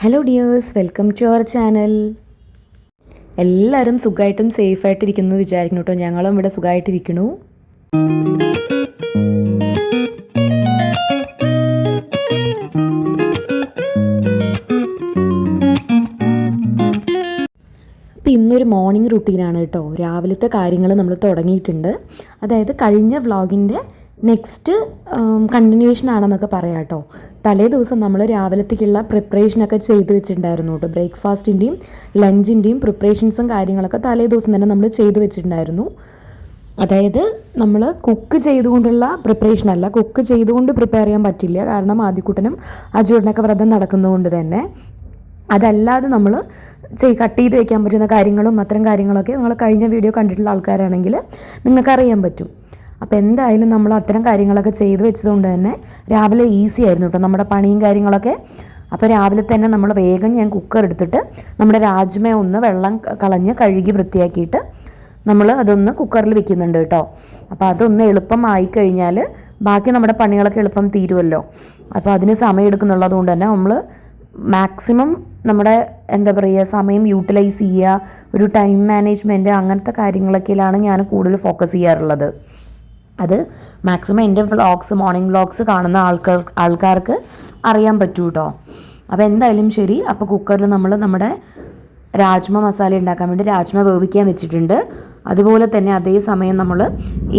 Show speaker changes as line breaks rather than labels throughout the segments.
Hello dears, welcome to our channel. എല്ലാവരും സുഖമായിട്ടും സേഫായിട്ടിരിക്കുന്നു വിചാരിക്കുന്നു കേട്ടോ. ഞങ്ങളും ഇവിടെ സുഖമായിട്ടിരിക്കുന്നു. അപ്പോൾ ഇന്നൊരു മോർണിംഗ് റുട്ടീനാണ് കേട്ടോ. രാവിലത്തെ കാര്യങ്ങൾ നമ്മൾ തുടങ്ങിയിട്ടുണ്ട്. അതായത് കഴിഞ്ഞ വ്ളോഗിൻ്റെ നെക്സ്റ്റ് കണ്ടിന്യൂഷൻ ആണെന്നൊക്കെ പറയാം കേട്ടോ. തലേ ദിവസം നമ്മൾ രാവിലത്തേക്കുള്ള പ്രിപ്പറേഷനൊക്കെ ചെയ്ത് വെച്ചിട്ടുണ്ടായിരുന്നു കേട്ടോ. ബ്രേക്ക്ഫാസ്റ്റിൻ്റെയും ലഞ്ചിൻ്റെയും പ്രിപ്പറേഷൻസും കാര്യങ്ങളൊക്കെ തലേ ദിവസം തന്നെ നമ്മൾ ചെയ്ത് വെച്ചിട്ടുണ്ടായിരുന്നു. അതായത് നമ്മൾ കുക്ക് ചെയ്തുകൊണ്ടുള്ള പ്രിപ്പറേഷനല്ല, കുക്ക് ചെയ്തുകൊണ്ട് പ്രിപ്പയർ ചെയ്യാൻ പറ്റില്ല. കാരണം ആദ്യക്കുട്ടനും അജുവേട്ടനൊക്കെ വ്രതം നടക്കുന്നതുകൊണ്ട് തന്നെ. അതല്ലാതെ നമ്മൾ കട്ട് ചെയ്ത് വയ്ക്കാൻ പറ്റുന്ന കാര്യങ്ങളും അത്തരം കാര്യങ്ങളൊക്കെ നിങ്ങൾ കഴിഞ്ഞ വീഡിയോ കണ്ടിട്ടുള്ള ആൾക്കാരാണെങ്കിൽ നിങ്ങൾക്കറിയാൻ പറ്റും. അപ്പോൾ എന്തായാലും നമ്മൾ അത്തരം കാര്യങ്ങളൊക്കെ ചെയ്ത് വെച്ചതുകൊണ്ട് തന്നെ രാവിലെ ഈസി ആയിരുന്നു കേട്ടോ നമ്മുടെ പണിയും കാര്യങ്ങളൊക്കെ. അപ്പോൾ രാവിലെ തന്നെ നമ്മൾ വേഗം ഞാൻ കുക്കർ എടുത്തിട്ട് നമ്മുടെ രാജ്മ ഒന്ന് വെള്ളം കളഞ്ഞ് കഴുകി വൃത്തിയാക്കിയിട്ട് നമ്മൾ അതൊന്ന് കുക്കറിൽ വെക്കുന്നുണ്ട് കേട്ടോ. അപ്പോൾ അതൊന്ന് എളുപ്പമായി കഴിഞ്ഞാൽ ബാക്കി നമ്മുടെ പണികളൊക്കെ എളുപ്പം തീരുമല്ലോ. അപ്പോൾ അതിന് സമയം എടുക്കുന്നുള്ളത് കൊണ്ട് തന്നെ നമ്മൾ മാക്സിമം നമ്മുടെ എന്താ പറയുക സമയം യൂട്ടിലൈസ് ചെയ്യുക, ഒരു ടൈം മാനേജ്മെൻറ്റ് അങ്ങനത്തെ കാര്യങ്ങളൊക്കെയാണ് ഞാൻ കൂടുതൽ ഫോക്കസ് ചെയ്യാറുള്ളത്. അത് മാക്സിമം എൻ്റെ വ്ളോഗ്സ് മോർണിംഗ് വ്ളോഗ്സ് കാണുന്ന ആൾക്കാർക്ക് അറിയാൻ പറ്റൂ കേട്ടോ. അപ്പോൾ എന്തായാലും ശരി. അപ്പോൾ കുക്കറിൽ നമ്മൾ നമ്മുടെ രാജ്മ മസാല ഉണ്ടാക്കാൻ വേണ്ടി രാജ്മ വേവിക്കാൻ വെച്ചിട്ടുണ്ട്. അതുപോലെ തന്നെ അതേ സമയം നമ്മൾ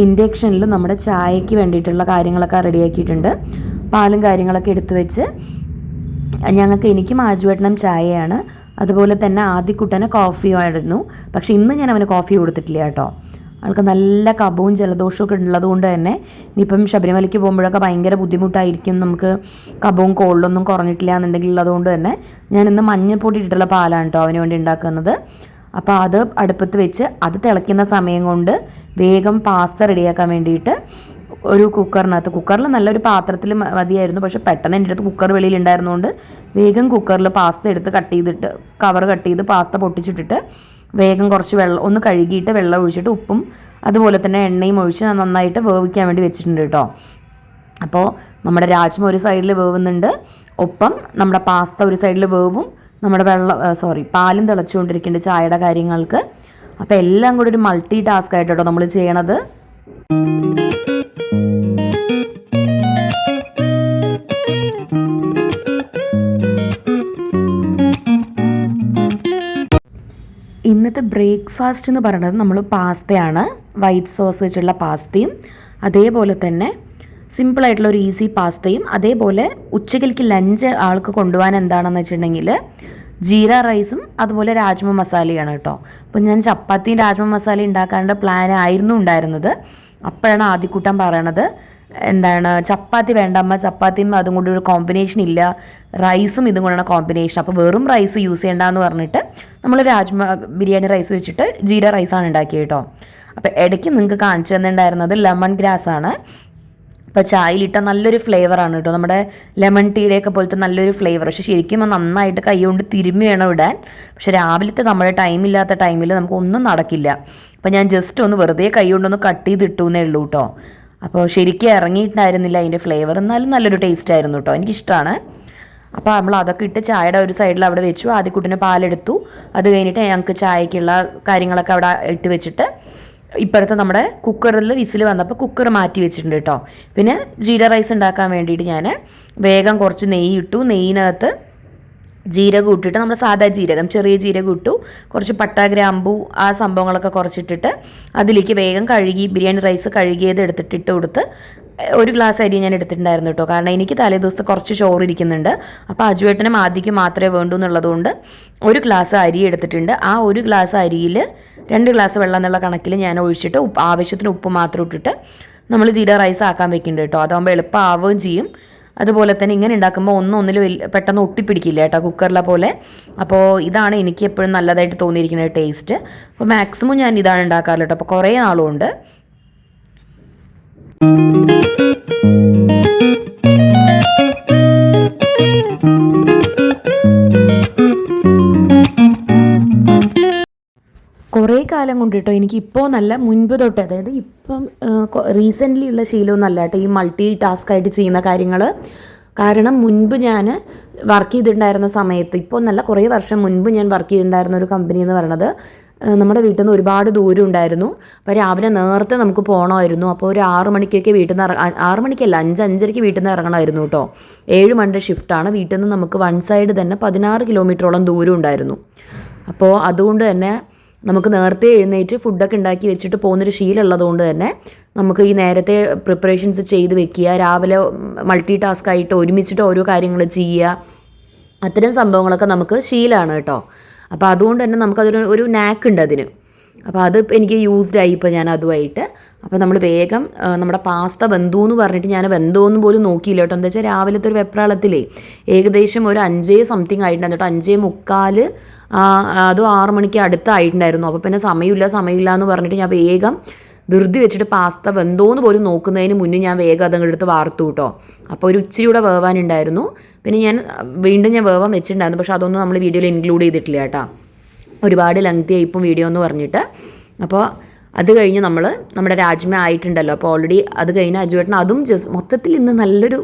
ഇൻഡക്ഷനിൽ നമ്മുടെ ചായക്ക് വേണ്ടിയിട്ടുള്ള കാര്യങ്ങളൊക്കെ റെഡിയാക്കിയിട്ടുണ്ട്. പാലും കാര്യങ്ങളൊക്കെ എടുത്തു വെച്ച് എനിക്കും ആജുവേട്ടനും ചായയാണ്. അതുപോലെ തന്നെ ആദ്യക്കുട്ടന് കോഫിയുമായിരുന്നു. പക്ഷേ ഇന്ന് ഞാൻ അവന് കോഫി കൊടുത്തിട്ടില്ല കേട്ടോ. ആൾക്ക് നല്ല കഫവും ജലദോഷമൊക്കെ ഉള്ളത് കൊണ്ട് തന്നെ ഇനിയിപ്പം ശബരിമലയ്ക്ക് പോകുമ്പോഴൊക്കെ ഭയങ്കര ബുദ്ധിമുട്ടായിരിക്കും. നമുക്ക് കഫവും കോൾഡൊന്നും കുറഞ്ഞിട്ടില്ല എന്നുണ്ടെങ്കിൽ അതുകൊണ്ട് തന്നെ ഞാൻ ഇന്ന് മഞ്ഞൾപ്പൊടി ഇട്ടിട്ടുള്ള പാലാണ് കേട്ടോ അവന് വേണ്ടി ഉണ്ടാക്കുന്നത്. അപ്പോൾ അത് അടുപ്പത്ത് വെച്ച് അത് തിളയ്ക്കുന്ന സമയം കൊണ്ട് വേഗം പാസ്ത റെഡിയാക്കാൻ വേണ്ടിയിട്ട് ഒരു കുക്കറിൽ നല്ലൊരു പാത്രത്തിൽ മതിയായിരുന്നു. പക്ഷെ പെട്ടെന്ന് എൻ്റെ അടുത്ത് കുക്കർ വെളിയിൽ ഉണ്ടായിരുന്നതുകൊണ്ട് വേഗം കുക്കറിൽ പാസ്ത എടുത്ത് കവർ കട്ട് ചെയ്ത് പാസ്ത പൊട്ടിച്ചിട്ടിട്ട് വേഗം കുറച്ച് വെള്ളം ഒന്ന് കഴുകിയിട്ട് വെള്ളം ഒഴിച്ചിട്ട് ഉപ്പും അതുപോലെ തന്നെ എണ്ണയും ഒഴിച്ച് നന്നായിട്ട് വേവിക്കാൻ വേണ്ടി വെച്ചിട്ടുണ്ട് കേട്ടോ. അപ്പോൾ നമ്മുടെ രാജ്മ ഒരു സൈഡിൽ വേവുന്നുണ്ട്, ഒപ്പം നമ്മുടെ പാസ്ത ഒരു സൈഡിൽ വേവും, നമ്മുടെ പാലും തിളച്ചുകൊണ്ടിരിക്കുന്നുണ്ട് ചായയുടെ കാര്യങ്ങൾക്ക്. അപ്പോൾ എല്ലാം കൂടി ഒരു മൾട്ടി ടാസ്ക് ആയിട്ട് കേട്ടോ നമ്മൾ ചെയ്യണത്. ഇന്നത്തെ ബ്രേക്ക്ഫാസ്റ്റ് എന്ന് പറയുന്നത് നമ്മൾ പാസ്തയാണ്, വൈറ്റ് സോസ് വെച്ചുള്ള പാസ്തയും അതേപോലെ തന്നെ സിമ്പിളായിട്ടുള്ള ഒരു ഈസി പാസ്തയും. അതേപോലെ ഉച്ചയ്ക്ക് ലഞ്ച് ആൾക്ക് കൊണ്ടുപോകാൻ എന്താണെന്ന് വെച്ചിട്ടുണ്ടെങ്കിൽ ജീര റൈസും അതുപോലെ രാജ്മ മസാലയാണ് കേട്ടോ. അപ്പോൾ ഞാൻ ചപ്പാത്തിയും രാജ്മ മസാല ഉണ്ടാക്കാനുള്ള പ്ലാൻ ആയിരുന്നു ഉണ്ടായിരുന്നത്. അപ്പോഴാണ് ആദ്യക്കൂട്ടം പറയണത് ചപ്പാത്തി വേണ്ട അമ്മ, ചപ്പാത്തിയും അതും കൂടി ഒരു കോമ്പിനേഷൻ ഇല്ല, റൈസും ഇതും കൂടെയാണ് കോമ്പിനേഷൻ, അപ്പോൾ വെറും റൈസ് യൂസ് ചെയ്യേണ്ടെന്ന് പറഞ്ഞിട്ട് നമ്മൾ രാജ്മ ബിരിയാണി റൈസ് വെച്ചിട്ട് ജീര റൈസാണ് ഉണ്ടാക്കിയത് കേട്ടോ. അപ്പോൾ ഇടയ്ക്ക് നിങ്ങൾക്ക് കാണിച്ചു തന്നിട്ടുണ്ടായിരുന്നത് ലെമൺ ഗ്രാസ് ആണ്. അപ്പോൾ ചായയിലിട്ട നല്ലൊരു ഫ്ലേവറാണ് കേട്ടോ, നമ്മുടെ ലെമൺ ടീയുടെയൊക്കെ പോലത്തെ നല്ലൊരു ഫ്ലേവർ. പക്ഷേ ശരിക്കും നന്നായിട്ട് കൈ കൊണ്ട് തിരുമ്മി വേണം ഇടാൻ. പക്ഷേ രാവിലത്തെ നമ്മുടെ ടൈമില്ലാത്ത ടൈമിൽ നമുക്കൊന്നും നടക്കില്ല. അപ്പോൾ ഞാൻ ജസ്റ്റ് ഒന്ന് വെറുതെ കൈ കൊണ്ടൊന്ന് കട്ട് ചെയ്തിട്ടു എന്നേ ഉള്ളൂ കേട്ടോ. അപ്പോൾ ശരിക്കും ഇറങ്ങിയിട്ടുണ്ടായിരുന്നില്ല അതിൻ്റെ ഫ്ലേവർ, എന്നാലും നല്ലൊരു ടേസ്റ്റ് ആയിരുന്നു കേട്ടോ, എനിക്കിഷ്ടമാണ്. അപ്പോൾ നമ്മൾ അതൊക്കെ ഇട്ട് ചായയുടെ ഒരു സൈഡിൽ അവിടെ വെച്ചു. ആദ്യക്കുട്ടിന് പാലെടുത്തു. അത് കഴിഞ്ഞിട്ട് ഞങ്ങൾക്ക് ചായക്കുള്ള കാര്യങ്ങളൊക്കെ അവിടെ ഇട്ട് വെച്ചിട്ട് ഇപ്പോഴത്തെ നമ്മുടെ കുക്കറിൽ വിസിൽ വന്നപ്പോൾ കുക്കർ മാറ്റി വെച്ചിട്ടുണ്ട് കേട്ടോ. പിന്നെ ജീര റൈസ് ഉണ്ടാക്കാൻ വേണ്ടിയിട്ട് ഞാൻ വേഗം കുറച്ച് നെയ്യ് ഇട്ടു. നെയ്യിനകത്ത് ജീരകം ഇട്ടിട്ട് നമ്മുടെ സാധാ ജീരകം, ചെറിയ ജീരകം ഇട്ടു, കുറച്ച് പട്ട ഗ്രാമ്പൂ ആ സംഭവങ്ങളൊക്കെ കുറച്ചിട്ടിട്ട് അതിലേക്ക് വേഗം ബിരിയാണി റൈസ് കഴുകിയത് എടുത്തിട്ട് കൊടുത്ത് ഒരു ഗ്ലാസ് അരി ഞാൻ എടുത്തിട്ടുണ്ടായിരുന്നു കേട്ടോ. കാരണം എനിക്ക് തലേ ദിവസത്തെ കുറച്ച് ചോറ് ഇരിക്കുന്നുണ്ട്. അപ്പോൾ അജുവേട്ടനും ആദ്യക്ക് മാത്രമേ വേണ്ടൂ എന്നുള്ളതുകൊണ്ട് ഒരു ഗ്ലാസ് അരി എടുത്തിട്ടുണ്ട്. ആ ഒരു ഗ്ലാസ് അരിയിൽ 2 ഗ്ലാസ് വെള്ളം എന്നുള്ള കണക്കിൽ ഞാൻ ഒഴിച്ചിട്ട് ആവശ്യത്തിന് ഉപ്പ് മാത്രം ഇട്ടിട്ട് നമ്മൾ ജീര റൈസ് ആക്കാൻ വെക്കുന്നുണ്ട് കേട്ടോ. അതാകുമ്പോൾ എളുപ്പം ആവുകയും ചെയ്യും. അതുപോലെ തന്നെ ഇങ്ങനെ ഉണ്ടാക്കുമ്പോൾ ഒന്നിലും പെട്ടെന്ന് ഒട്ടിപ്പിടിക്കില്ല കേട്ടോ കുക്കറിലെ പോലെ. അപ്പോൾ ഇതാണ് എനിക്ക് എപ്പോഴും നല്ലതായിട്ട് തോന്നിയിരിക്കുന്ന ടേസ്റ്റ്. അപ്പോൾ മാക്സിമം ഞാൻ ഇതാണ് ഉണ്ടാക്കാറുള്ളത് കേട്ടോ. അപ്പോൾ കുറേ നാളുമുണ്ട്. കുറേ കാലം കൊണ്ട് കേട്ടോ എനിക്കിപ്പോൾ നല്ല മുൻപ് തൊട്ട്, അതായത് ഇപ്പം റീസെൻ്റ്ലി ഉള്ള ശീലമൊന്നും അല്ല കേട്ടോ ഈ മൾട്ടി ടാസ്ക് ആയിട്ട് ചെയ്യുന്ന കാര്യങ്ങൾ. കാരണം മുൻപ് ഞാൻ വർക്ക് ചെയ്തിട്ടുണ്ടായിരുന്ന സമയത്ത്, ഇപ്പോൾ നല്ല കുറേ വർഷം മുൻപ് ഞാൻ വർക്ക് ചെയ്തിട്ടുണ്ടായിരുന്ന ഒരു കമ്പനി എന്ന് പറയുന്നത് നമ്മുടെ വീട്ടിൽ നിന്ന് ഒരുപാട് ദൂരം ഉണ്ടായിരുന്നു. അപ്പോൾ രാവിലെ നേരത്തെ നമുക്ക് പോകണമായിരുന്നു. അപ്പോൾ ഒരു 6 മണിക്കൊക്കെ വീട്ടിൽ നിന്ന് 6 മണിക്കല്ല 5:05 വീട്ടിൽ നിന്ന് ഇറങ്ങണമായിരുന്നു കേട്ടോ. 7 മണിയുടെ ഷിഫ്റ്റാണ്. വീട്ടിൽ നിന്ന് നമുക്ക് വൺ സൈഡ് തന്നെ 16 കിലോമീറ്ററോളം ദൂരം ഉണ്ടായിരുന്നു. അപ്പോൾ അതുകൊണ്ട് തന്നെ നമുക്ക് നേരത്തെ എഴുന്നേറ്റ് ഫുഡൊക്കെ ഉണ്ടാക്കി വെച്ചിട്ട് പോകുന്നൊരു ശീലമുള്ളത് കൊണ്ട് തന്നെ നമുക്ക് ഈ നേരത്തെ പ്രിപ്പറേഷൻസ് ചെയ്ത് വെക്കുക, രാവിലെ മൾട്ടി ടാസ്ക് ആയിട്ട് ഒരുമിച്ചിട്ട് ഓരോ കാര്യങ്ങൾ ചെയ്യുക, അത്തരം സംഭവങ്ങളൊക്കെ നമുക്ക് ശീലമാണ് കേട്ടോ. അപ്പോൾ അതുകൊണ്ട് തന്നെ നമുക്കതൊരു നാക്കുണ്ട് അതിന്. അപ്പോൾ അത് എനിക്ക് യൂസ്ഡായി ഇപ്പോൾ ഞാൻ അതുമായിട്ട്. അപ്പോൾ നമ്മൾ വേഗം നമ്മുടെ പാസ്ത വെന്തു എന്ന് പറഞ്ഞിട്ട് ഞാൻ വെന്തോന്ന് പോലും നോക്കിയില്ല കേട്ടോ. എന്താ വെച്ചാൽ രാവിലത്തെ ഒരു വെപ്രാളത്തിലേ ഏകദേശം ഒരു 5 സംതിങ് ആയിട്ടുണ്ടായിരുന്നു കേട്ടോ. 5:45 അതും 6 മണിക്ക് അടുത്തായിട്ടുണ്ടായിരുന്നു. അപ്പോൾ പിന്നെ സമയമില്ല എന്ന് പറഞ്ഞിട്ട് ഞാൻ വേഗം ധൃതി വെച്ചിട്ട് പാസ്ത വെന്തോന്ന് പോലും നോക്കുന്നതിന് മുന്നേ ഞാൻ വേഗം അതങ്ങ് എടുത്ത് വാർത്തു കേട്ടോ. അപ്പോൾ ഒരു ഇച്ചിരി കൂടെ വേവാനുണ്ടായിരുന്നു. പിന്നെ ഞാൻ വീണ്ടും വേവാൻ വെച്ചിട്ടുണ്ടായിരുന്നു. പക്ഷേ അതൊന്നും നമ്മൾ വീഡിയോയിൽ ഇൻക്ലൂഡ് ചെയ്തിട്ടില്ല കേട്ടോ. ഒരുപാട് ലെങ്തി ആയിപ്പം വീഡിയോ എന്ന് പറഞ്ഞിട്ട്. അപ്പോൾ അത് കഴിഞ്ഞ് നമ്മുടെ രാജ്മ ആയിട്ടുണ്ടല്ലോ. അപ്പോൾ ഓൾറെഡി അത് കഴിഞ്ഞ് അജുവേട്ടൻ അതും മൊത്തത്തിൽ ഇന്ന് നല്ലൊരു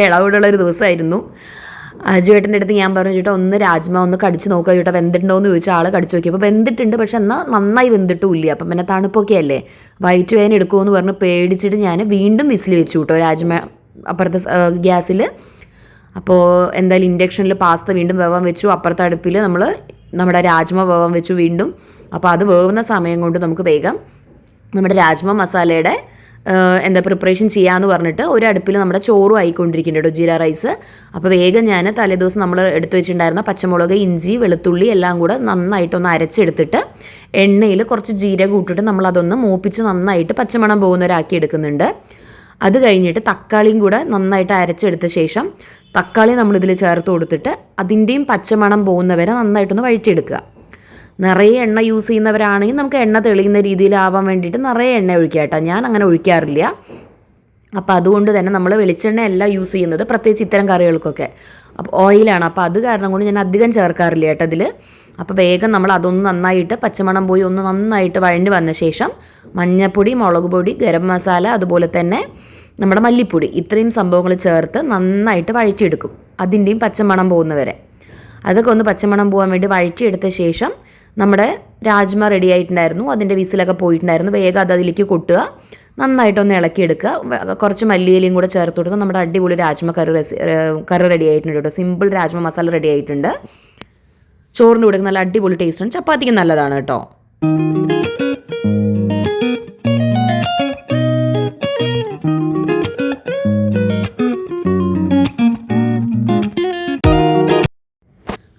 ഇളവിടുള്ളൊരു ദിവസമായിരുന്നു. അജുവേട്ടൻ്റെ അടുത്ത് ഞാൻ പറഞ്ഞു ചേട്ടാ ഒന്ന് രാജ്മ ഒന്ന് കടിച്ച് നോക്കുക ചേട്ടാ വെന്തിട്ടുണ്ടോ എന്ന് ചോദിച്ചാൽ ആൾ കടിച്ച് നോക്കി. അപ്പോൾ വെന്തിട്ടുണ്ട്, പക്ഷെ എന്നാൽ നന്നായി വെന്തിട്ടുമില്ല. അപ്പം പിന്നെ തണുപ്പൊക്കെ അല്ലേ, വയറ്റ് വേദന എടുക്കുമെന്ന് പറഞ്ഞ് പേടിച്ചിട്ട് ഞാൻ വീണ്ടും വിസിൽ വെച്ചു കേട്ടോ രാജ്മ അപ്പുറത്തെ ഗ്യാസിൽ. അപ്പോൾ എന്തായാലും ഇൻഡക്ഷനിൽ പാസ്ത വീണ്ടും വേവാൻ വെച്ചു. അപ്പുറത്തെ അടുപ്പിൽ നമ്മുടെ രാജ്മ വേവാൻ വെച്ചു വീണ്ടും. അപ്പോൾ അത് വേവുന്ന സമയം കൊണ്ട് നമുക്ക് വേഗം നമ്മുടെ രാജ്മ മസാലയുടെ പ്രിപ്പറേഷൻ ചെയ്യാമെന്ന് പറഞ്ഞിട്ട് ഒരു അടുപ്പിൽ നമ്മുടെ ചോറും ആയിക്കൊണ്ടിരിക്കുന്നുണ്ട് കേട്ടോ, ജീര റൈസ്. അപ്പോൾ വേഗം ഞാൻ തലേദിവസം നമ്മൾ എടുത്തു വെച്ചിട്ടുണ്ടായിരുന്ന പച്ചമുളക്, ഇഞ്ചി, വെളുത്തുള്ളി എല്ലാം കൂടെ നന്നായിട്ടൊന്ന് അരച്ചെടുത്തിട്ട് എണ്ണയിൽ കുറച്ച് ജീരകം ഇട്ടിട്ട് നമ്മളതൊന്ന് മൂപ്പിച്ച് നന്നായിട്ട് പച്ചമണം പോകുന്നവരാക്കി എടുക്കുന്നുണ്ട്. അത് കഴിഞ്ഞിട്ട് തക്കാളിയും കൂടെ നന്നായിട്ട് അരച്ചെടുത്ത ശേഷം തക്കാളി നമ്മളിതിൽ ചേർത്ത് കൊടുത്തിട്ട് അതിൻ്റെയും പച്ചമണം പോകുന്നവരെ നന്നായിട്ടൊന്ന് വഴറ്റിയെടുക്കുക. നിറയെ എണ്ണ യൂസ് ചെയ്യുന്നവരാണെങ്കിൽ നമുക്ക് എണ്ണ തെളിയുന്ന രീതിയിലാവാൻ വേണ്ടിയിട്ട് നിറയെ എണ്ണ ഒഴിക്കുക കേട്ടോ. ഞാൻ അങ്ങനെ ഒഴിക്കാറില്ല. അപ്പോൾ അതുകൊണ്ട് തന്നെ നമ്മൾ വെളിച്ചെണ്ണ അല്ല യൂസ് ചെയ്യുന്നത്, പ്രത്യേകിച്ച് ഇത്തരം കറികൾക്കൊക്കെ. അപ്പോൾ ഓയിലാണ്. അപ്പോൾ അത് കാരണം കൊണ്ട് ഞാൻ അധികം ചേർക്കാറില്ല കേട്ടോ അതിൽ. അപ്പോൾ വേഗം നമ്മൾ അതൊന്ന് നന്നായിട്ട് പച്ചമണം പോയി ഒന്ന് നന്നായിട്ട് വഴണ്ടി വന്ന ശേഷം മഞ്ഞൾപ്പൊടി, മുളക് പൊടി, ഗരം മസാല, അതുപോലെ തന്നെ നമ്മുടെ മല്ലിപ്പൊടി, ഇത്രയും സംഭവങ്ങൾ ചേർത്ത് നന്നായിട്ട് വഴറ്റിയെടുക്കും അതിൻ്റെയും പച്ചമണം പോകുന്നവരെ. അതൊക്കെ ഒന്ന് പച്ചമണം പോകാൻ വേണ്ടി വഴറ്റിയെടുത്ത ശേഷം നമ്മുടെ രാജ്മ റെഡി ആയിട്ടുണ്ടായിരുന്നു. അതിൻ്റെ വിസിലൊക്കെ പോയിട്ടുണ്ടായിരുന്നു. വേഗം അതിലേക്ക് കൊട്ടുക, നന്നായിട്ടൊന്ന് ഇളക്കിയെടുക്കുക. കുറച്ച് മല്ലിയിലയും കൂടെ ചേർത്ത് കൊടുത്ത് നമ്മുടെ അടിപൊളി രാജ്മ കറി റെഡി ആയിട്ടുണ്ട് കേട്ടോ. സിമ്പിൾ രാജ്മ മസാല റെഡി ആയിട്ടുണ്ട്. ചോറിൻ്റെ കൂടെ നല്ല അടിപൊളി ടേസ്റ്റാണ്, ചപ്പാത്തിക്ക് നല്ലതാണ് കേട്ടോ.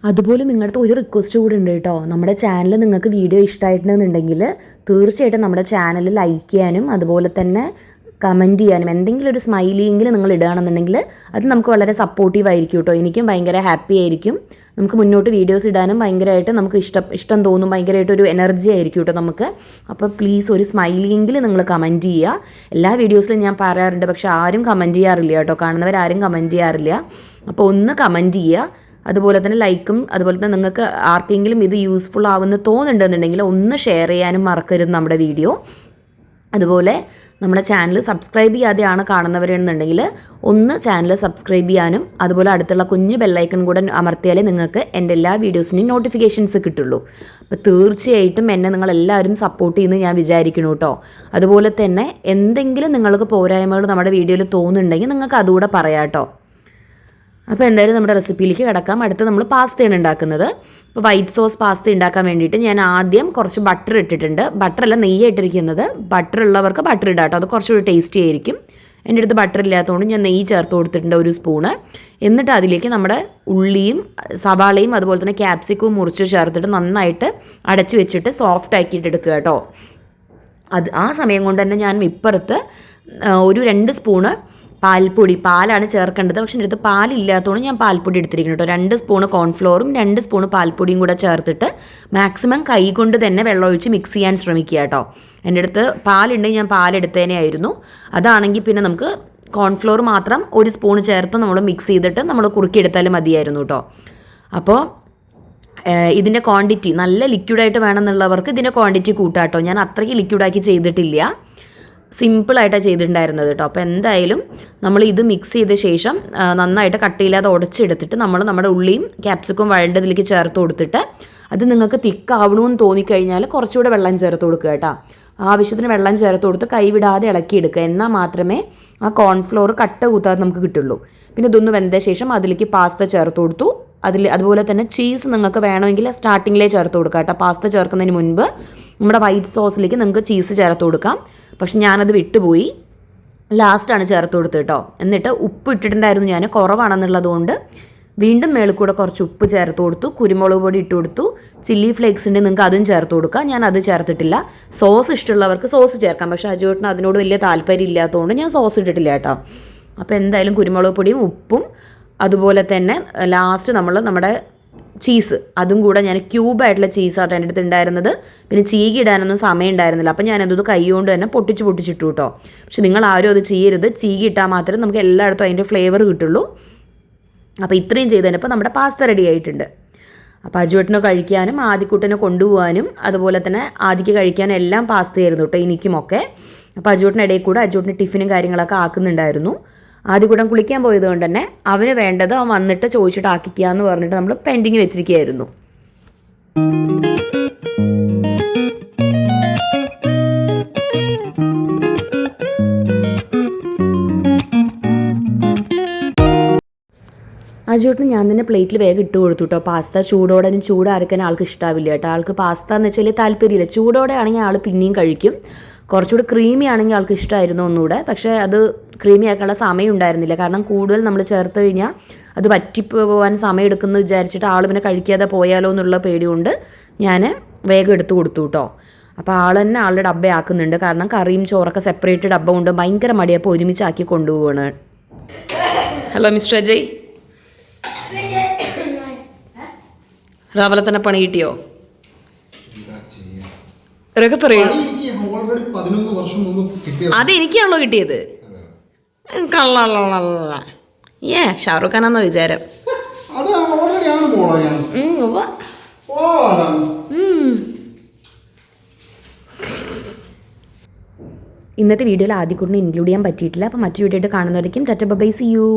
അതുപോലെ നിങ്ങളുടെ ഒരു റിക്വസ്റ്റ് കൂടി ഉണ്ട് കേട്ടോ. നമ്മുടെ ചാനൽ നിങ്ങൾക്ക് വീഡിയോ ഇഷ്ടമായിട്ടുണ്ടെന്നുണ്ടെങ്കിൽ തീർച്ചയായിട്ടും നമ്മുടെ ചാനൽ ലൈക്ക് ചെയ്യാനും അതുപോലെ തന്നെ കമൻറ്റ് ചെയ്യാനും എന്തെങ്കിലും ഒരു സ്മൈലിയെങ്കിലും നിങ്ങൾ ഇടുകയാണെന്നുണ്ടെങ്കിൽ അത് നമുക്ക് വളരെ സപ്പോർട്ടീവ് ആയിരിക്കും കേട്ടോ. എനിക്കും ഭയങ്കര ഹാപ്പി ആയിരിക്കും. നമുക്ക് മുന്നോട്ട് വീഡിയോസ് ഇടാനും ഭയങ്കരമായിട്ട് നമുക്ക് ഇഷ്ടം തോന്നും. ഭയങ്കരമായിട്ടൊരു എനർജി ആയിരിക്കും കേട്ടോ നമുക്ക്. അപ്പോൾ പ്ലീസ് ഒരു സ്മൈലിയെങ്കിലും നിങ്ങൾ കമൻറ്റ് ചെയ്യുക. എല്ലാ വീഡിയോസിലും ഞാൻ പറയാറുണ്ട്, പക്ഷേ ആരും കമൻറ്റ് ചെയ്യാറില്ല കേട്ടോ. കാണുന്നവരാരും കമൻറ്റ് ചെയ്യാറില്ല. അപ്പോൾ ഒന്ന് കമൻറ്റ് ചെയ്യുക. അതുപോലെ തന്നെ ലൈക്കും, അതുപോലെ തന്നെ നിങ്ങൾക്ക് ആർക്കെങ്കിലും ഇത് യൂസ്ഫുൾ ആവുമെന്ന് തോന്നുന്നുണ്ടെന്നുണ്ടെങ്കിൽ ഒന്ന് ഷെയർ ചെയ്യാനും മറക്കരുത് നമ്മുടെ വീഡിയോ. അതുപോലെ നമ്മുടെ ചാനൽ സബ്സ്ക്രൈബ് ചെയ്യാതെയാണ് കാണുന്നവരെന്നുണ്ടെങ്കിൽ ഒന്ന് ചാനൽ സബ്സ്ക്രൈബ് ചെയ്യാനും അതുപോലെ അടുത്തുള്ള കുഞ്ഞ് ബെല്ലൈക്കൺ കൂടെ അമർത്തിയാലേ നിങ്ങൾക്ക് എൻ്റെ എല്ലാ വീഡിയോസിൻ്റെയും നോട്ടിഫിക്കേഷൻസ് കിട്ടുള്ളൂ. അപ്പോൾ തീർച്ചയായിട്ടും എന്നെ നിങ്ങളെല്ലാവരും സപ്പോർട്ട് ചെയ്യുന്നു ഞാൻ വിചാരിക്കുന്നു കേട്ടോ. അതുപോലെ തന്നെ എന്തെങ്കിലും നിങ്ങൾക്ക് പോരായ്മകൾ നമ്മുടെ വീഡിയോയിൽ തോന്നുന്നുണ്ടെങ്കിൽ നിങ്ങൾക്ക് അതുകൂടെ പറയാം കേട്ടോ. അപ്പോൾ എന്തായാലും നമ്മുടെ റെസിപ്പിയിലേക്ക് കിടക്കാം. അടുത്ത് നമ്മൾ പാസ്തയാണ് ഉണ്ടാക്കുന്നത്. അപ്പോൾ വൈറ്റ് സോസ് പാസ്ത ഉണ്ടാക്കാൻ വേണ്ടിയിട്ട് ഞാൻ ആദ്യം കുറച്ച് ബട്ടർ ഇട്ടിട്ടുണ്ട്. ബട്ടറല്ല, നെയ്യ് ഇട്ടിരിക്കുന്നത്. ബട്ടർ ഉള്ളവർക്ക് ബട്ടർ ഇടാം കേട്ടോ, അത് കുറച്ചുകൂടി ടേസ്റ്റി ആയിരിക്കും. എൻ്റെ അടുത്ത് ബട്ടർ ഇല്ലാത്തതുകൊണ്ട് ഞാൻ നെയ്യ് ചേർത്ത് കൊടുത്തിട്ടുണ്ട് 1 സ്പൂണ്. എന്നിട്ട് അതിലേക്ക് നമ്മുടെ ഉള്ളിയും സവാളയും അതുപോലെ തന്നെ ക്യാപ്സിക്കവും മുറിച്ച് ചേർത്തിട്ട് നന്നായിട്ട് അടച്ച് വെച്ചിട്ട് സോഫ്റ്റ് ആക്കിയിട്ട് എടുക്കുക കേട്ടോ. ആ സമയം കൊണ്ട് തന്നെ ഞാൻ ഇപ്പുറത്ത് ഒരു 2 സ്പൂണ് പാൽപ്പൊടി, പാലാണ് ചേർക്കേണ്ടത്, പക്ഷേ എൻ്റെ അടുത്ത് പാലില്ലാത്തതുകൊണ്ട് ഞാൻ പാൽപ്പൊടി എടുത്തിരിക്കുന്നു കേട്ടോ. 2 സ്പൂണ് കോൺഫ്ലോറും 2 സ്പൂണ് പാൽപ്പൊടിയും കൂടെ ചേർത്തിട്ട് മാക്സിമം കൈ കൊണ്ട് തന്നെ വെള്ളം ഒഴിച്ച് മിക്സ് ചെയ്യാൻ ശ്രമിക്കുക കേട്ടോ. എൻ്റെ അടുത്ത് പാലുണ്ടെങ്കിൽ ഞാൻ പാലെടുത്തതന്നെ ആയിരുന്നു. അതാണെങ്കിൽ പിന്നെ നമുക്ക് കോൺഫ്ലോർ മാത്രം 1 സ്പൂൺ ചേർത്ത് നമ്മൾ മിക്സ് ചെയ്തിട്ട് നമ്മൾ കുറുക്കിയെടുത്താലും മതിയായിരുന്നു കേട്ടോ. അപ്പോൾ ഇതിൻ്റെ ക്വാണ്ടിറ്റി നല്ല ലിക്വിഡായിട്ട് വേണമെന്നുള്ളവർക്ക് ഇതിൻ്റെ ക്വാണ്ടിറ്റി കൂട്ടാട്ടോ. ഞാൻ അത്രയ്ക്ക് ലിക്വിഡാക്കി ചെയ്തിട്ടില്ല. സിമ്പിളായിട്ടാണ് ചെയ്തിട്ടുണ്ടായിരുന്നത് കേട്ടോ. അപ്പോൾ എന്തായാലും നമ്മൾ ഇത് മിക്സ് ചെയ്ത ശേഷം നന്നായിട്ട് കട്ടിയില്ലാതെ ഉടച്ചെടുത്തിട്ട് നമ്മൾ നമ്മുടെ ഉള്ളിയും ക്യാപ്സിക്കും വഴണ്ടതിലേക്ക് ചേർത്ത് കൊടുത്തിട്ട് അത് നിങ്ങൾക്ക് തിക്കാവണമെന്ന് തോന്നിക്കഴിഞ്ഞാൽ കുറച്ചുകൂടെ വെള്ളം ചേർത്ത് കൊടുക്കുക കേട്ടോ. ആവശ്യത്തിന് വെള്ളം ചേർത്ത് കൊടുത്ത് കൈവിടാതെ ഇളക്കിയെടുക്കുക. എന്നാൽ മാത്രമേ ആ കോൺഫ്ലോർ കട്ട കൂത്താതെ നമുക്ക് കിട്ടുള്ളൂ. പിന്നെ ഇതൊന്ന് വെന്ത ശേഷം അതിലേക്ക് പാസ്ത ചേർത്ത് കൊടുത്തു. അതുപോലെ തന്നെ ചീസ് നിങ്ങൾക്ക് വേണമെങ്കിൽ സ്റ്റാർട്ടിങ്ങിലേ ചേർത്ത് കൊടുക്കാം കേട്ടോ. പാസ്ത ചേർക്കുന്നതിന് മുൻപ് നമ്മുടെ വൈറ്റ് സോസിലേക്ക് നിങ്ങൾക്ക് ചീസ് ചേർത്ത് കൊടുക്കാം. പക്ഷെ ഞാനത് വിട്ടുപോയി, ലാസ്റ്റാണ് ചേർത്ത് കൊടുത്തത് കേട്ടോ. എന്നിട്ട് ഉപ്പ് ഇട്ടിട്ടുണ്ടായിരുന്നു ഞാൻ, കുറവാണെന്നുള്ളത് കൊണ്ട് വീണ്ടും മേളിൽ കൂടെ കുറച്ച് ഉപ്പ് ചേർത്ത് കൊടുത്തു. കുരുമുളക് പൊടി ഇട്ട് കൊടുത്തു. ചില്ലി ഫ്ലേക്സ് ഉണ്ട്, നിങ്ങൾക്ക് അതും ചേർത്ത് കൊടുക്കാം. ഞാൻ അത് ചേർത്തിട്ടില്ല. സോസ് ഇഷ്ടമുള്ളവർക്ക് സോസ് ചേർക്കാം, പക്ഷേ അജുവേട്ടന് അതിനോട് വലിയ താല്പര്യം ഇല്ലാത്തതുകൊണ്ട് ഞാൻ സോസ് ഇട്ടിട്ടില്ല കേട്ടോ. അപ്പോൾ എന്തായാലും കുരുമുളക് പൊടിയും ഉപ്പും അതുപോലെ തന്നെ ലാസ്റ്റ് നമ്മൾ നമ്മുടെ ചീസ് അതും കൂടെ ഞാൻ ക്യൂബായിട്ടുള്ള ചീസാട്ടോ എൻ്റെ അടുത്ത് ഉണ്ടായിരുന്നത്. പിന്നെ ചീകി ഇടാനൊന്നും സമയം ഉണ്ടായിരുന്നില്ല. അപ്പോൾ ഞാനതൊന്ന് കൈ കൊണ്ട് തന്നെ പൊട്ടിച്ചിട്ടു കേട്ടോ. പക്ഷെ നിങ്ങൾ ആരും അത് ചെയ്യരുത്. ചീകി ഇട്ടാൽ മാത്രമേ നമുക്ക് എല്ലായിടത്തും അതിൻ്റെ ഫ്ലേവർ കിട്ടുള്ളൂ. അപ്പോൾ ഇത്രയും ചെയ്തതിനപ്പോൾ നമ്മുടെ പാസ്ത റെഡി ആയിട്ടുണ്ട്. അപ്പോൾ അജുവേട്ടന് കഴിക്കാനും ആദിക്കുട്ടനെ കൊണ്ടുപോകാനും അതുപോലെ തന്നെ ആദിക്ക് കഴിക്കാനും എല്ലാം പാസ്തയായിരുന്നു കേട്ടോ, എനിക്കുമൊക്കെ. അപ്പോൾ അജുവേട്ടന് ഇടയിൽ കൂടെ അജുവേട്ടന് ടിഫിനും കാര്യങ്ങളൊക്കെ ആക്കുന്നുണ്ടായിരുന്നു. ആദ്യകൂടം കുളിക്കാൻ പോയത് കൊണ്ട് തന്നെ അവന് വേണ്ടത് അവൻ വന്നിട്ട് ചോദിച്ചിട്ട് ആക്കിക്കുക എന്ന് പറഞ്ഞിട്ട് നമ്മൾ പെൻഡിങ് വെച്ചിരിക്കുകയായിരുന്നു. അജുവേട്ടന് ഞാൻ തന്നെ പ്ലേറ്റിൽ വേഗം ഇട്ട് കൊടുത്തു കേട്ടോ. പാസ്ത ചൂടോടെ ചൂടാറിക്കാൻ ആൾക്ക് ഇഷ്ടാവില്ല കേട്ടോ. ആൾക്ക് പാസ്ത എന്ന് വെച്ചാൽ താല്പര്യമില്ല. ചൂടോടെ ആണെങ്കിൽ ആൾ പിന്നെയും കഴിക്കും. കുറച്ചുകൂടി ക്രീമി ആണെങ്കിൽ ആൾക്ക് ഇഷ്ടമായിരുന്നു ഒന്നുകൂടെ. പക്ഷേ അത് ക്രീമി ആക്കാനുള്ള സമയം ഉണ്ടായിരുന്നില്ല. കാരണം കൂടുതൽ നമ്മൾ ചേർത്ത് കഴിഞ്ഞാൽ അത് വറ്റിപ്പോവാൻ സമയം എടുക്കുമെന്ന് വിചാരിച്ചിട്ട് ആൾ പിന്നെ കഴിക്കാതെ പോയാലോ എന്നുള്ള പേടിയുണ്ട് ഞാൻ വേഗം എടുത്ത് കൊടുത്തു കേട്ടോ. അപ്പോൾ ആൾ തന്നെ ആളുടെ ഡബ്ബയാക്കുന്നുണ്ട്. കാരണം കറിയും ചോറൊക്കെ സെപ്പറേറ്റ് ഡബ്ബ കൊണ്ട് ഭയങ്കര മടിയപ്പോൾ ഒരുമിച്ചാക്കി കൊണ്ടുപോവാണ്. ഹലോ മിസ്റ്റർ അജയ്, രാവിലെ തന്നെ പണി കിട്ടിയോ? അത് എനിക്കാണല്ലോ കിട്ടിയത്. ഷാറുഖ് ഖാനാന്ന വിചാരം. ഇന്നത്തെ വീഡിയോയിൽ ആദ്യക്കൂടിനെ ഇൻക്ലൂഡ് ചെയ്യാൻ പറ്റിയിട്ടില്ല. അപ്പോൾ മറ്റു വീഡിയോ ആയിട്ട് കാണുന്നവരേക്കും ടാറ്റ ബൈ, സീ യു.